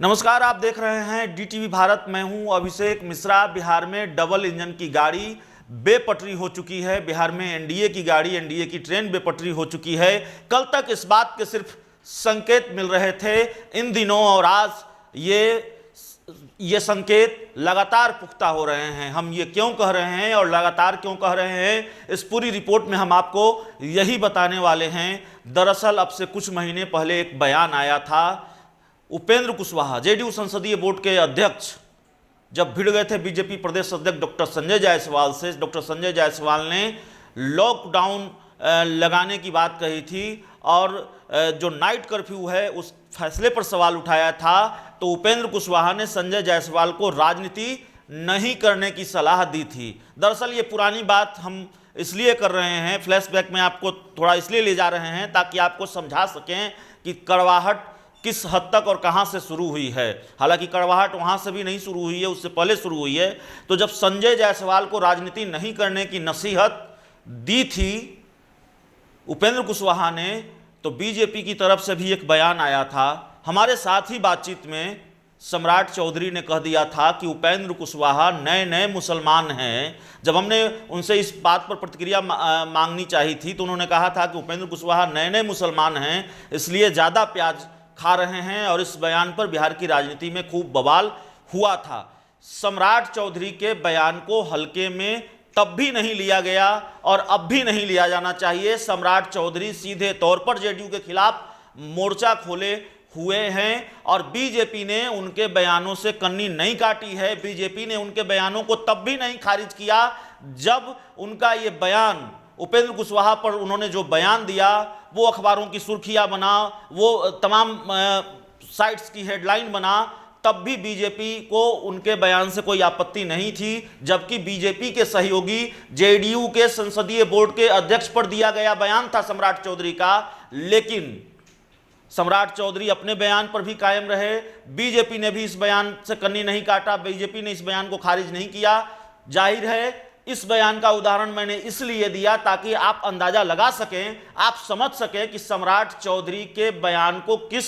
नमस्कार, आप देख रहे हैं डीटीवी भारत। मैं हूं अभिषेक मिश्रा। बिहार में डबल इंजन की गाड़ी बेपटरी हो चुकी है। बिहार में एनडीए की गाड़ी, एनडीए की ट्रेन बेपटरी हो चुकी है। कल तक इस बात के सिर्फ संकेत मिल रहे थे, इन दिनों और आज ये संकेत लगातार पुख्ता हो रहे हैं। हम ये क्यों कह रहे हैं और लगातार क्यों कह रहे हैं, इस पूरी रिपोर्ट में हम आपको यही बताने वाले हैं। दरअसल अब से कुछ महीने पहले एक बयान आया था। उपेंद्र कुशवाहा, जेडीयू संसदीय बोर्ड के अध्यक्ष, जब भिड़ गए थे बीजेपी प्रदेश अध्यक्ष डॉक्टर संजय जायसवाल से, डॉक्टर संजय जायसवाल ने लॉकडाउन लगाने की बात कही थी और जो नाइट कर्फ्यू है उस फैसले पर सवाल उठाया था। तो उपेंद्र कुशवाहा ने संजय जायसवाल को राजनीति नहीं करने की सलाह दी थी। दरअसल ये पुरानी बात हम इसलिए कर रहे हैं, फ्लैशबैक में आपको थोड़ा इसलिए ले जा रहे हैं ताकि आपको समझा सकें कि कड़वाहट किस हद तक और कहां से शुरू हुई है। हालांकि कड़वाहट वहां से भी नहीं शुरू हुई है, उससे पहले शुरू हुई है। तो जब संजय जायसवाल को राजनीति नहीं करने की नसीहत दी थी उपेंद्र कुशवाहा ने, तो बीजेपी की तरफ से भी एक बयान आया था। हमारे साथ ही बातचीत में सम्राट चौधरी ने कह दिया था कि उपेंद्र कुशवाहा नए नए मुसलमान हैं। जब हमने उनसे इस बात पर प्रतिक्रिया मांगनी चाहिए थी तो उन्होंने कहा था कि उपेंद्र कुशवाहा नए नए मुसलमान हैं, इसलिए ज़्यादा प्याज खा रहे हैं। और इस बयान पर बिहार की राजनीति में खूब बवाल हुआ था। सम्राट चौधरी के बयान को हल्के में तब भी नहीं लिया गया और अब भी नहीं लिया जाना चाहिए। सम्राट चौधरी सीधे तौर पर जेडीयू के खिलाफ मोर्चा खोले हुए हैं और बीजेपी ने उनके बयानों से कन्नी नहीं काटी है। बीजेपी ने उनके बयानों को तब भी नहीं खारिज किया जब उनका ये बयान, उपेंद्र कुशवाहा पर उन्होंने जो बयान दिया वो अखबारों की सुर्खियां बना, वो तमाम साइट्स की हेडलाइन बना, तब भी बीजेपी को उनके बयान से कोई आपत्ति नहीं थी। जबकि बीजेपी के सहयोगी जेडीयू के संसदीय बोर्ड के अध्यक्ष पर दिया गया बयान था सम्राट चौधरी का, लेकिन सम्राट चौधरी अपने बयान पर भी कायम रहे। बीजेपी ने भी इस बयान से कन्नी नहीं काटा, बीजेपी ने इस बयान को खारिज नहीं किया। जाहिर है इस बयान का उदाहरण मैंने इसलिए दिया ताकि आप अंदाजा लगा सकें, आप समझ सकें कि सम्राट चौधरी के बयान को किस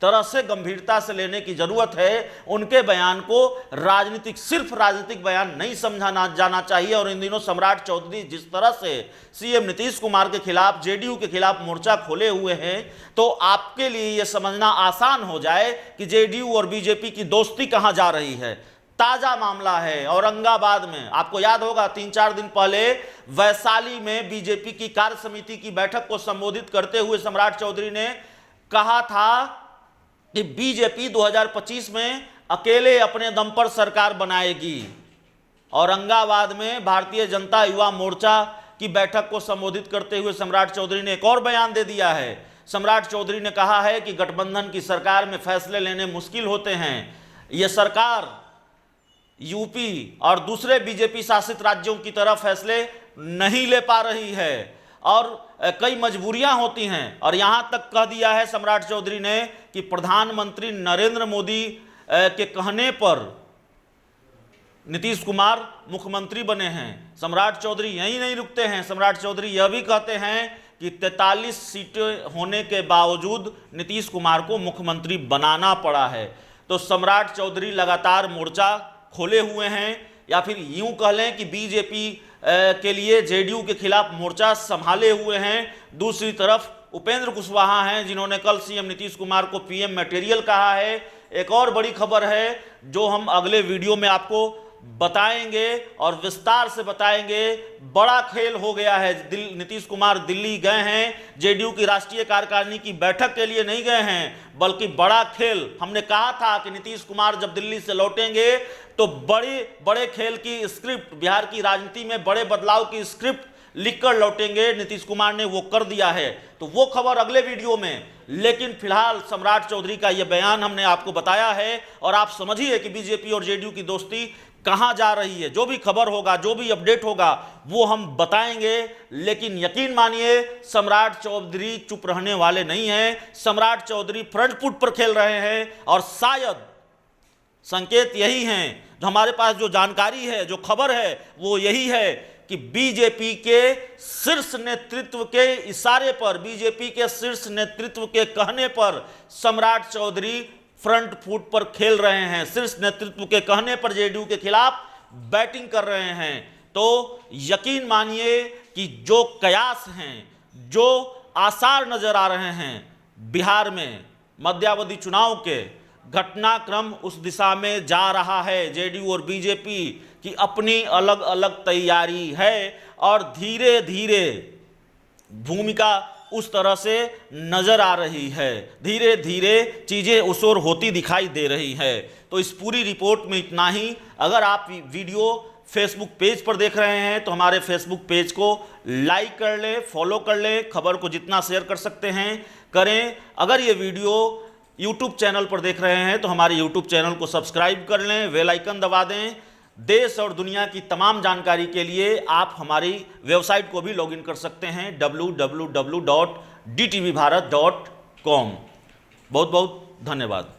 तरह से गंभीरता से लेने की जरूरत है। उनके बयान को राजनीतिक, सिर्फ राजनीतिक बयान नहीं समझा जाना चाहिए। और इन दिनों सम्राट चौधरी जिस तरह से सीएम नीतीश कुमार के खिलाफ, जेडीयू के खिलाफ मोर्चा खोले हुए हैं, तो आपके लिए यह समझना आसान हो जाए कि जेडीयू और बीजेपी की दोस्ती कहां जा रही है। ताजा मामला है औरंगाबाद में। आपको याद होगा 3-4 दिन पहले वैशाली में बीजेपी की कार्य समिति की बैठक को संबोधित करते हुए सम्राट चौधरी ने कहा था कि बीजेपी 2025 में अकेले अपने दम पर सरकार बनाएगी। औरंगाबाद में भारतीय जनता युवा मोर्चा की बैठक को संबोधित करते हुए सम्राट चौधरी ने एक और बयान दे दिया है। सम्राट चौधरी ने कहा है कि गठबंधन की सरकार में फैसले लेने मुश्किल होते हैं। यह सरकार यूपी और दूसरे बीजेपी शासित राज्यों की तरह फैसले नहीं ले पा रही है और कई मजबूरियां होती हैं। और यहां तक कह दिया है सम्राट चौधरी ने कि प्रधानमंत्री नरेंद्र मोदी के कहने पर नीतीश कुमार मुख्यमंत्री बने हैं। सम्राट चौधरी यहीं नहीं रुकते हैं, सम्राट चौधरी यह भी कहते हैं कि 43 सीटें होने के बावजूद नीतीश कुमार को मुख्यमंत्री बनाना पड़ा है। तो सम्राट चौधरी लगातार मोर्चा खोले हुए हैं, या फिर यूं कह लें कि बीजेपी के लिए जेडीयू के खिलाफ मोर्चा संभाले हुए हैं। दूसरी तरफ उपेंद्र कुशवाहा हैं जिन्होंने कल सीएम नीतीश कुमार को पीएम मटेरियल कहा है। एक और बड़ी खबर है जो हम अगले वीडियो में आपको बताएंगे और विस्तार से बताएंगे। बड़ा खेल हो गया है। नीतीश कुमार दिल्ली गए हैं, जेडीयू की राष्ट्रीय कार्यकारिणी की बैठक के लिए नहीं गए हैं, बल्कि बड़ा खेल, हमने कहा था कि नीतीश कुमार जब दिल्ली से लौटेंगे तो बड़े खेल की स्क्रिप्ट, बिहार की राजनीति में बड़े बदलाव की स्क्रिप्ट लिखकर लौटेंगे। नीतीश कुमार ने वो कर दिया है, तो वो खबर अगले वीडियो में। लेकिन फिलहाल सम्राट चौधरी का यह बयान हमने आपको बताया है और आप समझिए कि बीजेपी और जेडीयू की दोस्ती कहां जा रही है। जो भी खबर होगा, जो भी अपडेट होगा, वो हम बताएंगे। लेकिन यकीन मानिए सम्राट चौधरी चुप रहने वाले नहीं हैं। सम्राट चौधरी फ्रंट फुट पर खेल रहे हैं और शायद संकेत यही हैं, जो हमारे पास जो जानकारी है, जो खबर है, वो यही है कि बीजेपी के शीर्ष नेतृत्व के इशारे पर, बीजेपी के शीर्ष नेतृत्व के कहने पर सम्राट चौधरी फ्रंट फुट पर खेल रहे हैं, शीर्ष नेतृत्व के कहने पर जेडीयू के खिलाफ बैटिंग कर रहे हैं। तो यकीन मानिए कि जो कयास हैं, जो आसार नजर आ रहे हैं बिहार में मध्यावधि चुनाव के, घटनाक्रम उस दिशा में जा रहा है। जेडीयू और बीजेपी की अपनी अलग अलग तैयारी है और धीरे धीरे भूमिका उस तरह से नजर आ रही है, धीरे धीरे चीजें उस ओर होती दिखाई दे रही है। तो इस पूरी रिपोर्ट में इतना ही। अगर आप वीडियो फेसबुक पेज पर देख रहे हैं तो हमारे फेसबुक पेज को लाइक कर ले, फॉलो कर ले, खबर को जितना शेयर कर सकते हैं करें। अगर ये वीडियो यूट्यूब चैनल पर देख रहे हैं तो हमारे यूट्यूब चैनल को सब्सक्राइब कर लें, बेल आइकन दबा दें। देश और दुनिया की तमाम जानकारी के लिए आप हमारी वेबसाइट को भी लॉगिन कर सकते हैं www.dtvbharat.com। बहुत बहुत धन्यवाद।